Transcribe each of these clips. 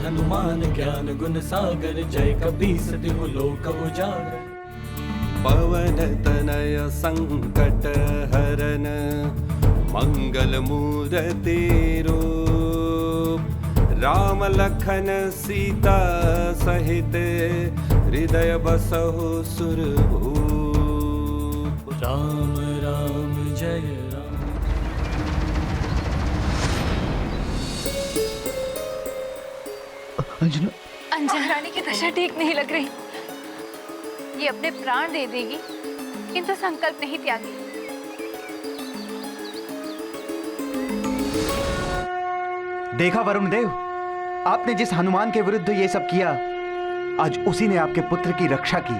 हनुमान ज्ञान गुण सागर, जय कपीस तिहु लोक उजागर। पवन तनय संकट हरन, मंगल मूर्ति रूप। राम लखन सीता सहित, हृदय बसहु सुरभूप। राम राम जय राम। अंजना, अंजना रानी की दशा ठीक नहीं लग रही। ये अपने प्राण दे देगी किंतु संकल्प नहीं त्यागी। देखा वरुण देव, आपने जिस हनुमान के विरुद्ध ये सब किया, आज उसी ने आपके पुत्र की रक्षा की।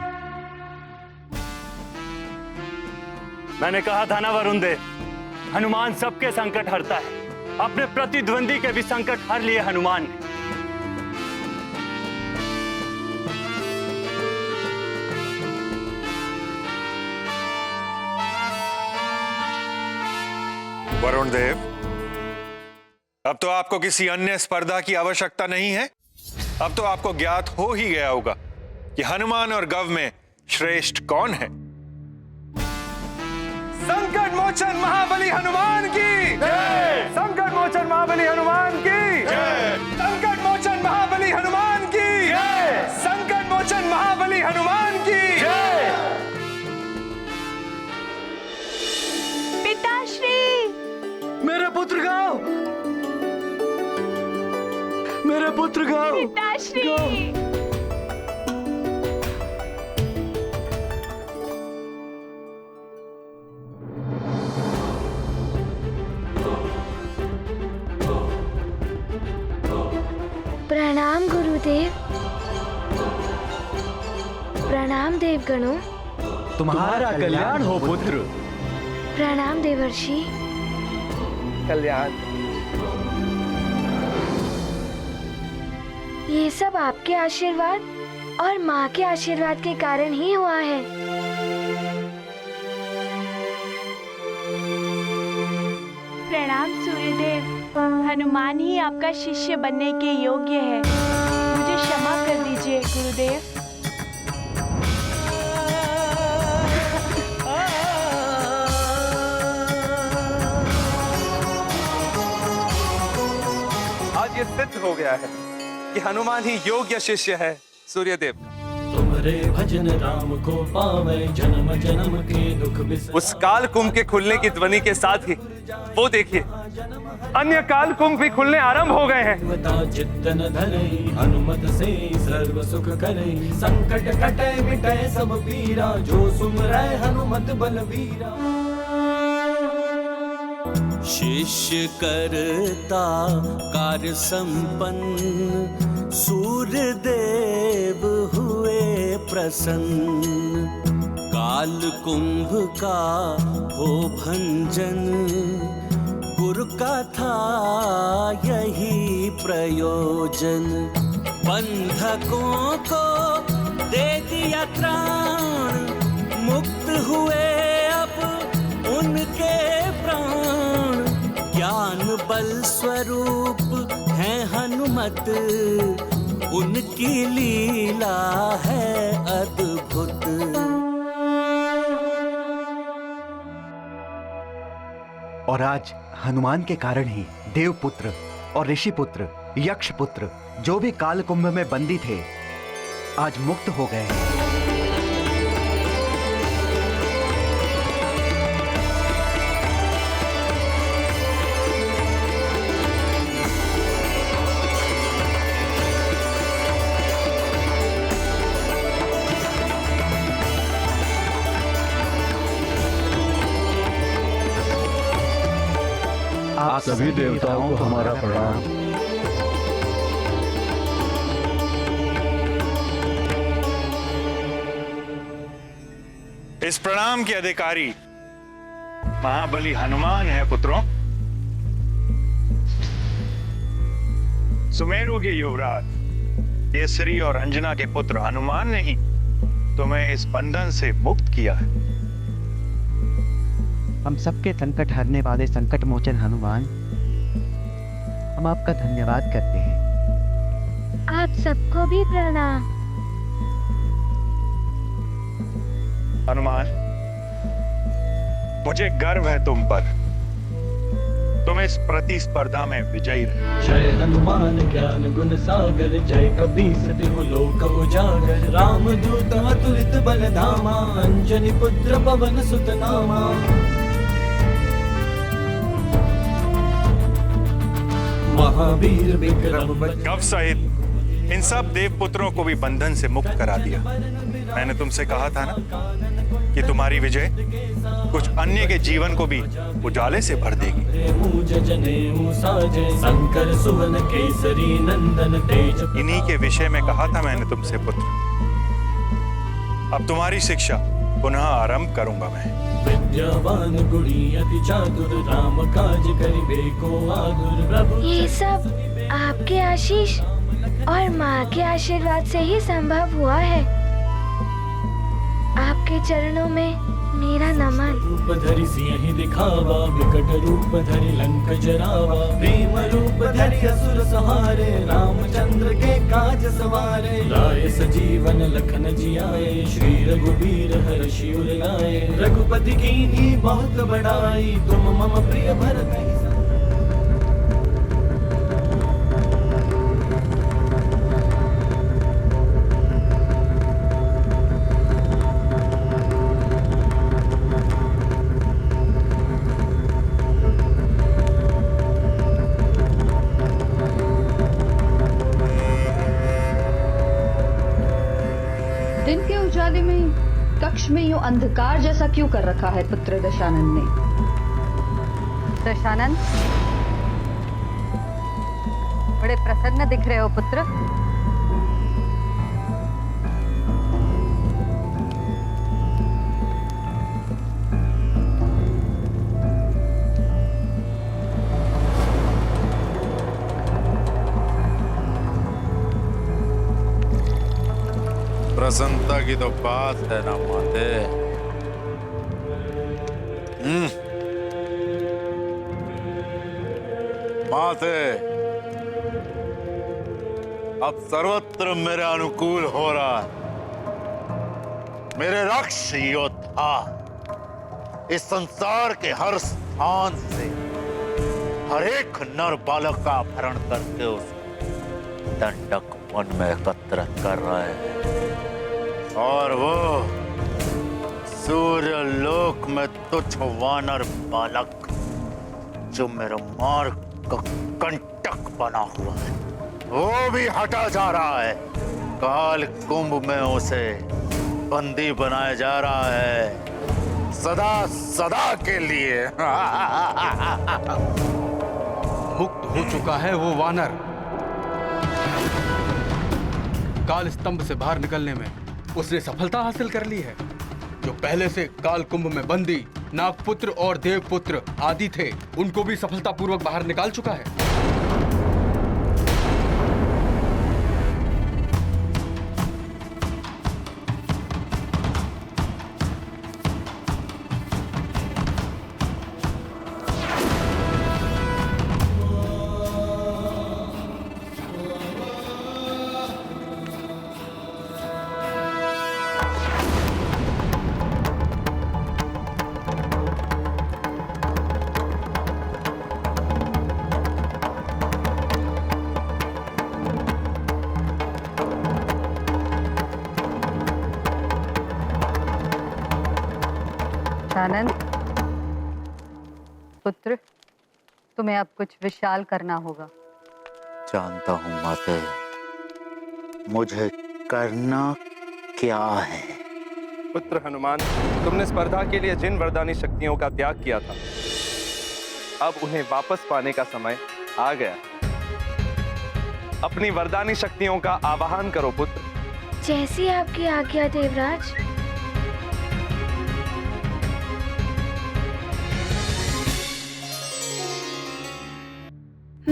मैंने कहा था ना वरुण देव, हनुमान सबके संकट हरता है। अपने प्रतिद्वंदी के भी संकट हर लिए हनुमान ने। वरुण देव, अब तो आपको किसी अन्य स्पर्धा की आवश्यकता नहीं है। अब तो आपको ज्ञात हो ही गया होगा कि हनुमान और गव में श्रेष्ठ कौन है। संकट मोचन महाबली हनुमान की जय। संकट मोचन महाबली हनुमान की जय। संकट मोचन महाबली हनुमान की जय। संकट मोचन महाबली हनुमान की जय। पिताश्री, मेरे पुत्र गाओ, मेरे पुत्र गाओ, पिताश्री। प्रणाम गुरुदेव। प्रणाम देवगणों। तुम्हारा कल्याण हो पुत्र। प्रणाम देवर्षि। कल्याण। ये सब आपके आशीर्वाद और माँ के आशीर्वाद के कारण ही हुआ है। प्रणाम सूर्यदेव। हनुमान ही आपका शिष्य बनने के योग्य है। मुझे क्षमा कर दीजिए गुरुदेव। आज ये सिद्ध हो गया है कि हनुमान ही योग्य शिष्य है सूर्यदेव का। तुमरे भजन राम को पावे, जन्म जन्म के दुख बिसरावे। उस काल कुंभ के खुलने की ध्वनि के साथ ही वो देखिए अन्य काल कुंभ भी खुलने आरंभ हो गए हैं। चित्तन धरे, हनुमत से सर्व सुख करे। संकट कटे मिटे सब पीरा, जो सुमरै हनुमत बलवीरा। शिष्य करता कार्य संपन्न, सूर्यदेव हुए प्रसन्न। काल कुंभ का हो भंजन, गुरु का था यही प्रयोजन। बंधकों को दे दिया त्राण, मुक्त हुए अब उनके प्राण। ज्ञान बल स्वरूप है हनुमत, उनकी लीला है अद्भुत। और आज हनुमान के कारण ही देवपुत्र और ऋषिपुत्र, यक्षपुत्र जो भी कालकुंभ में बंदी थे, आज मुक्त हो गए हैं। आप सभी देवताओं को हमारा प्रणाम। इस प्रणाम के अधिकारी महाबली हनुमान है पुत्रों। सुमेरु के युवराज केसरी और अंजना के पुत्र हनुमान ने ही तुम्हें इस बंधन से मुक्त किया है। हम सबके संकट हरने वाले संकट मोचन हनुमान, हम आपका धन्यवाद करते हैं। आप सबको भी प्रणाम। हनुमान, मुझे गर्व है तुम पर। तुम इस प्रतिस्पर्धा में विजयी रहे। जय हनुमान ज्ञान गुण सागर, जय कबीर तिहु लोक उजागर। राम दूत अतुलित बल धामा, अंजनी पुत्र पवन सुत नामा। महावीर विक्रम गव सहित इन सब देवपुत्रों को भी बंधन से मुक्त करा दिया। मैंने तुमसे कहा था ना कि तुम्हारी विजय कुछ अन्य के जीवन को भी उजाले से भर देगी। शंकर सुवन केसरी नंदन तेज। इन्हीं के विषय में कहा था मैंने तुमसे पुत्र। अब तुम्हारी शिक्षा पुनः आरंभ करूंगा मैं। विद्यावान गुणी अति चातुर, राम काज करिबे को आतुर। प्रभु ये सब आपके आशीष और माँ के आशीर्वाद से ही संभव हुआ है। आपके चरणों में मेरा नमन। रूप धरि सिंह दिखावा, विकट रूप धरि लंक जरावा। भीम रूप धरि असुर संहारे, रामचंद्र के काज सवारे। लाए सजीवन लखन जियाए, श्री रघुबीर हर्षि उर लाए। रघुपति कीन्ही बहुत बड़ाई, तुम मम प्रिय भरत। दिन के उजाले में कक्ष में यूं अंधकार जैसा क्यों कर रखा है पुत्र दशानन ने? दशानन, बड़े प्रसन्न दिख रहे हो पुत्र। प्रसन्नता की तो बात है ना माते। माते, अब सर्वत्र मेरे अनुकूल हो रहा है। मेरे रक्ष योद्धा इस संसार के हर स्थान से हर एक नर बालक का अपहरण करके उस दंडक वन में एकत्र कर रहे हैं। और वो सूर्य लोक में तुच्छ वानर बालक जो मेरे मार्ग का कंटक बना हुआ है, वो भी हटा जा रहा है। काल कुंभ में उसे बंदी बनाया जा रहा है, सदा सदा के लिए। मुक्त हो चुका है वो वानर। काल स्तंभ से बाहर निकलने में उसने सफलता हासिल कर ली है। जो पहले से काल कुंभ में बंदी नागपुत्र और देवपुत्र आदि थे, उनको भी सफलतापूर्वक बाहर निकाल चुका है। आनंद पुत्र, तुम्हें अब कुछ विशाल करना होगा। जानता हूं माते, मुझे करना क्या है। पुत्र हनुमान, तुमने स्पर्धा के लिए जिन वरदानी शक्तियों का त्याग किया था, अब उन्हें वापस पाने का समय आ गया। अपनी वरदानी शक्तियों का आवाहन करो पुत्र। जैसी आपकी आज्ञा देवराज।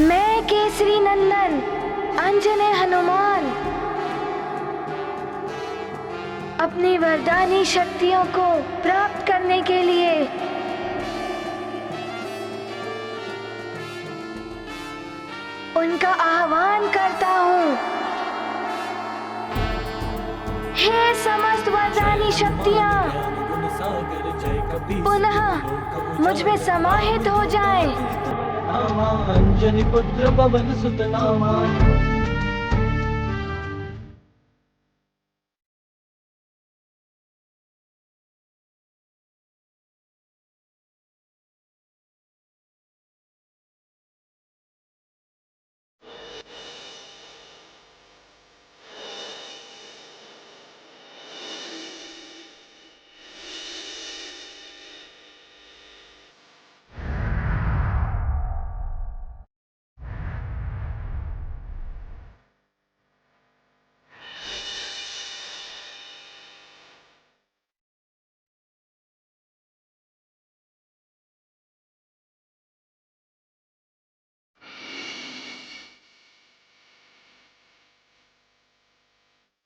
मैं केसरी नंदन अंजने हनुमान अपनी वरदानी शक्तियों को प्राप्त करने के लिए उनका आह्वान करता हूँ। हे समस्त वरदानी शक्तियाँ पुनः मुझ में समाहित हो जाए। अंजनी पुत्र पवन सुत नामा।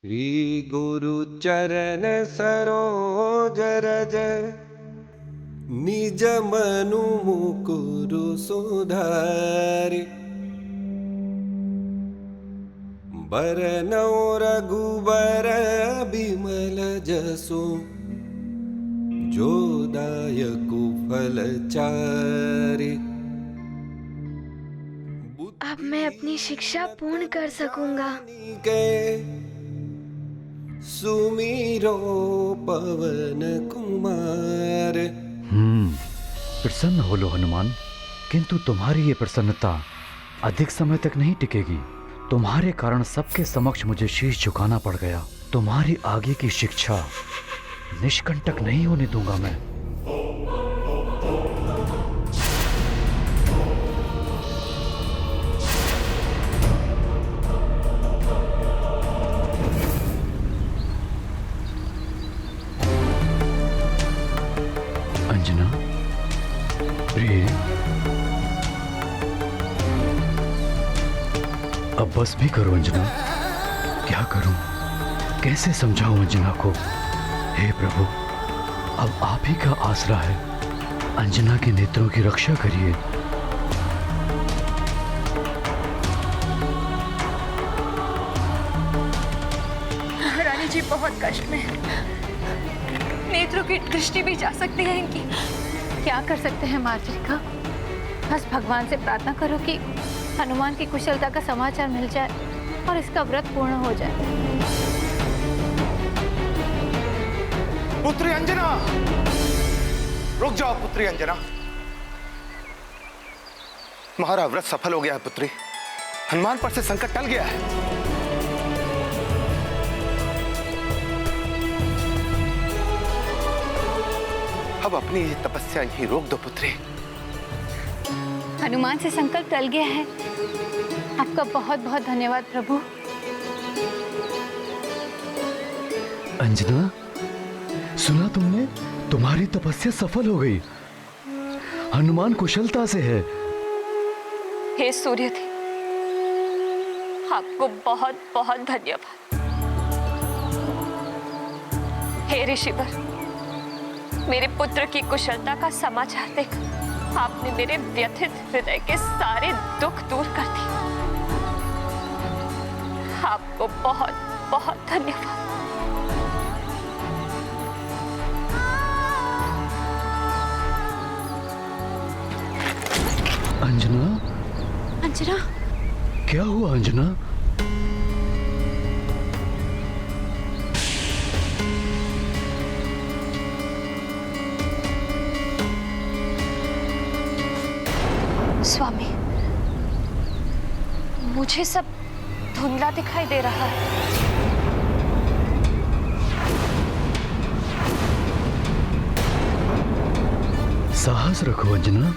श्री गुरु चरण सरोज रज निज मनु मुकुरु सुधारि बरनौ रघुबर बिमल जसु जो दायकु फल चारि। अब मैं अपनी शिक्षा पूर्ण कर सकूंगा। सुमिरो पवन कुमार। प्रसन्न हो लो हनुमान, किंतु तुम्हारी ये प्रसन्नता अधिक समय तक नहीं टिकेगी। तुम्हारे कारण सबके समक्ष मुझे शीश झुकाना पड़ गया। तुम्हारी आगे की शिक्षा निष्कंटक नहीं होने दूंगा मैं। अंजना, प्रिय, अब बस भी करो अंजना। क्या करूं, कैसे समझाऊं अंजना को? हे प्रभु, अब आप ही का आसरा है। अंजना के नेत्रों की रक्षा करिए। रानी जी बहुत कष्ट में है, नेत्रों की दृष्टि भी जा सकती है इनकी। क्या कर सकते हैं मार्जरिका? बस भगवान से प्रार्थना करो कि हनुमान की कुशलता का समाचार मिल जाए और इसका व्रत पूर्ण हो जाए। पुत्री अंजना, रुक जाओ पुत्री अंजना। तुम्हारा व्रत सफल हो गया है पुत्री। हनुमान पर से संकट टल गया है। अब अपनी ये तपस्या यहीं रोक दो पुत्री। हनुमान से संकल्प टल गया है। आपका बहुत बहुत धन्यवाद प्रभु। अंजना, सुना तुमने? तुम्हारी तपस्या सफल हो गई। हनुमान कुशलता से है। हे सूर्यदेव, आपको बहुत बहुत धन्यवाद। हे ऋषिवर, मेरे पुत्र की कुशलता का समाचार देकर आपने मेरे व्यथित हृदय के सारे दुख दूर कर दिए। आपको बहुत बहुत धन्यवाद। अंजना, अंजना, क्या हुआ अंजना? स्वामी, मुझे सब धुंधला दिखाई दे रहा है। साहस रखो अंजना,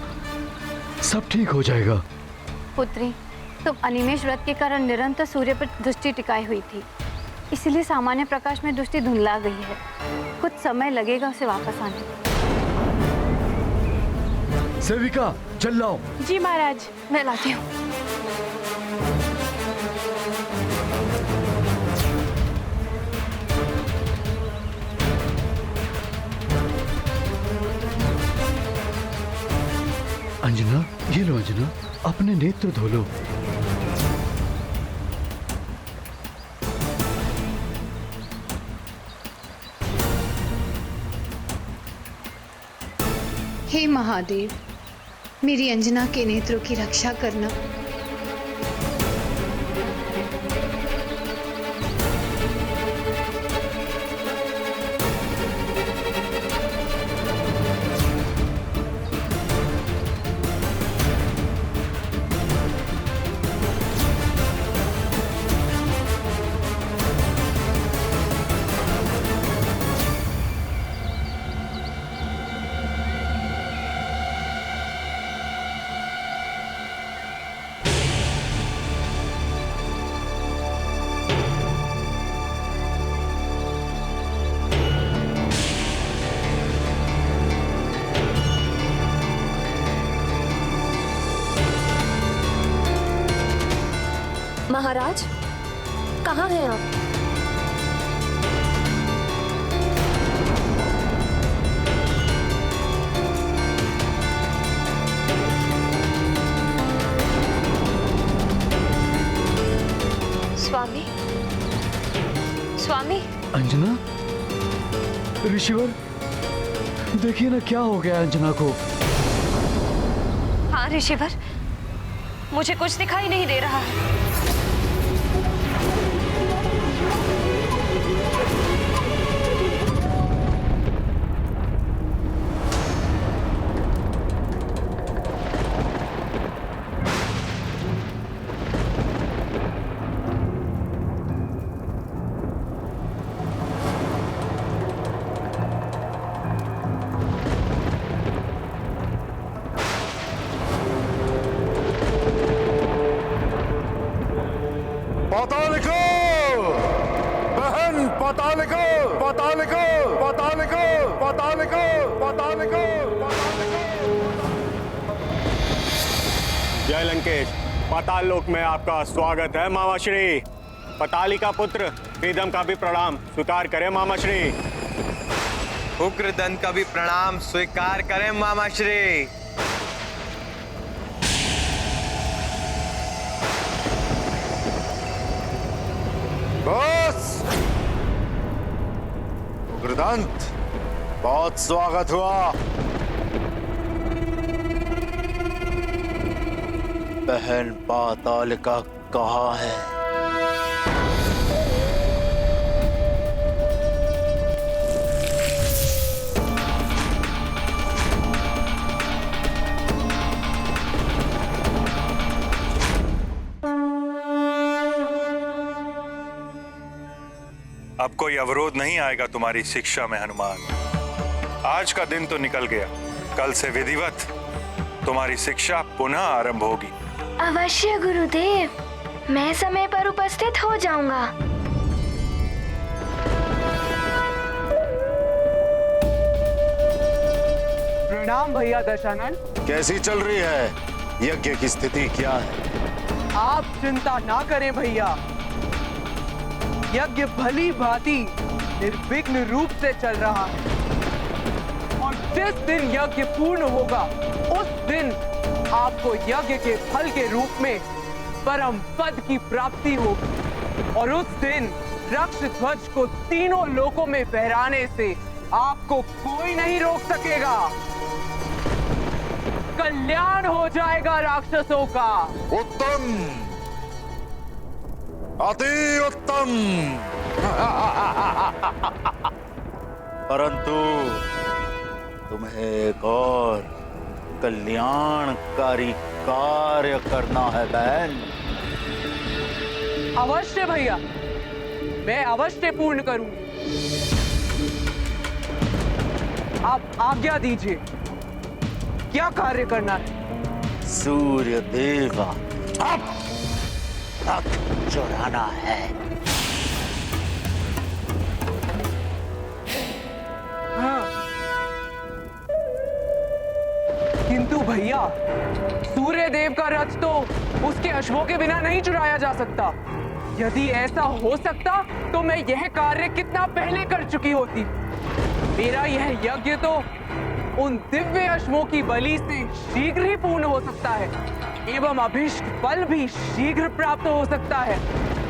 सब ठीक हो जाएगा। पुत्री, तुम अनिमेष व्रत के कारण निरंतर सूर्य पर दृष्टि टिकाई हुई थी, इसलिए सामान्य प्रकाश में दृष्टि धुंधला गई है। कुछ समय लगेगा उसे वापस आने में। सेविका, चल लाओ। जी महाराज। मैं लाती हूँ। अंजना, ये लो अंजना, अपने नेत्र धो लो। हे महादेव, मेरी अंजना के नेत्रों की रक्षा करना। महाराज, कहाँ हैं आप? स्वामी, स्वामी। अंजना, ऋषिवर, देखिए ना क्या हो गया अंजना को। हाँ ऋषिवर, मुझे कुछ दिखाई नहीं दे रहा है। पातालिको, बहन पातालिको, पातालिको, पातालिको, पातालिको, पातालिको, पातालिको। जय लंकेश, पाताल लोक में आपका स्वागत है मामा श्री। पताली का पुत्र प्रीतम का भी प्रणाम स्वीकार करें मामा श्री। उग्रदंत का भी प्रणाम स्वीकार करें मामा श्री। बस उग्रदंत, बहुत स्वागत हुआ। बहन पातालिका कहाँ है? अब कोई अवरोध नहीं आएगा तुम्हारी शिक्षा में हनुमान। आज का दिन तो निकल गया, कल से विधिवत तुम्हारी शिक्षा पुनः आरंभ होगी। अवश्य गुरुदेव, मैं समय पर उपस्थित हो जाऊंगा। प्रणाम भैया दशानन। कैसी चल रही है यज्ञ की स्थिति, क्या है? आप चिंता ना करें भैया, यज्ञ भली भांति निर्विघ्न रूप से चल रहा है और जिस दिन यज्ञ पूर्ण होगा उस दिन आपको यज्ञ के फल के रूप में परम पद की प्राप्ति होगी और उस दिन रक्ष ध्वज को तीनों लोकों में फहराने से आपको कोई नहीं रोक सकेगा। कल्याण हो जाएगा राक्षसों का। उत्तम, अति उत्तम। परंतु तुम्हें एक और कल्याणकारी कार्य करना है बहन। अवश्य भैया, मैं अवश्य पूर्ण करूंगी। आप आज्ञा दीजिए, क्या कार्य करना है? सूर्य देव अब रथ चुराना है। हाँ। किंतु भैया, सूर्य देव का रथ तो उसके अश्वों के बिना नहीं चुराया जा सकता। यदि ऐसा हो सकता तो मैं यह कार्य कितना पहले कर चुकी होती। मेरा यह यज्ञ तो उन दिव्य अश्वों की बलि से शीघ्र ही पूर्ण हो सकता है एवं अभीष्ट फल भी शीघ्र प्राप्त हो सकता है।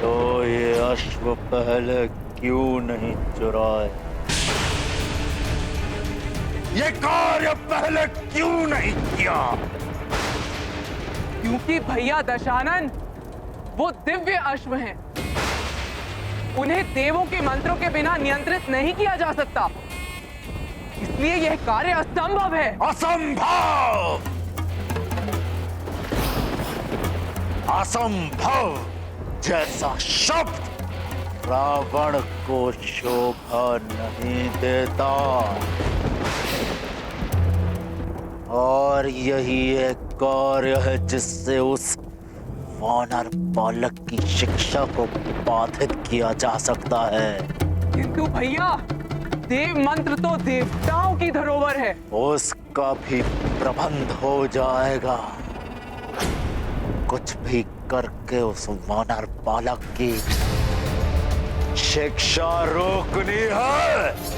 तो ये अश्व पहले क्यों नहीं चुराए? ये कार्य पहले क्यों नहीं किया? क्योंकि भैया दशानन वो दिव्य अश्व हैं। उन्हें देवों के मंत्रों के बिना नियंत्रित नहीं किया जा सकता, इसलिए यह कार्य असंभव है। असंभव! असंभव जैसा शब्द रावण को शोभा नहीं देता, और यही एक कार्य है जिससे उस वानर बालक की शिक्षा को बाधित किया जा सकता है। किंतु भैया देव मंत्र तो देवताओं की धरोहर है। उसका भी प्रबंध हो जाएगा। कुछ भी करके उस वानर बालक की शिक्षा रोकनी है।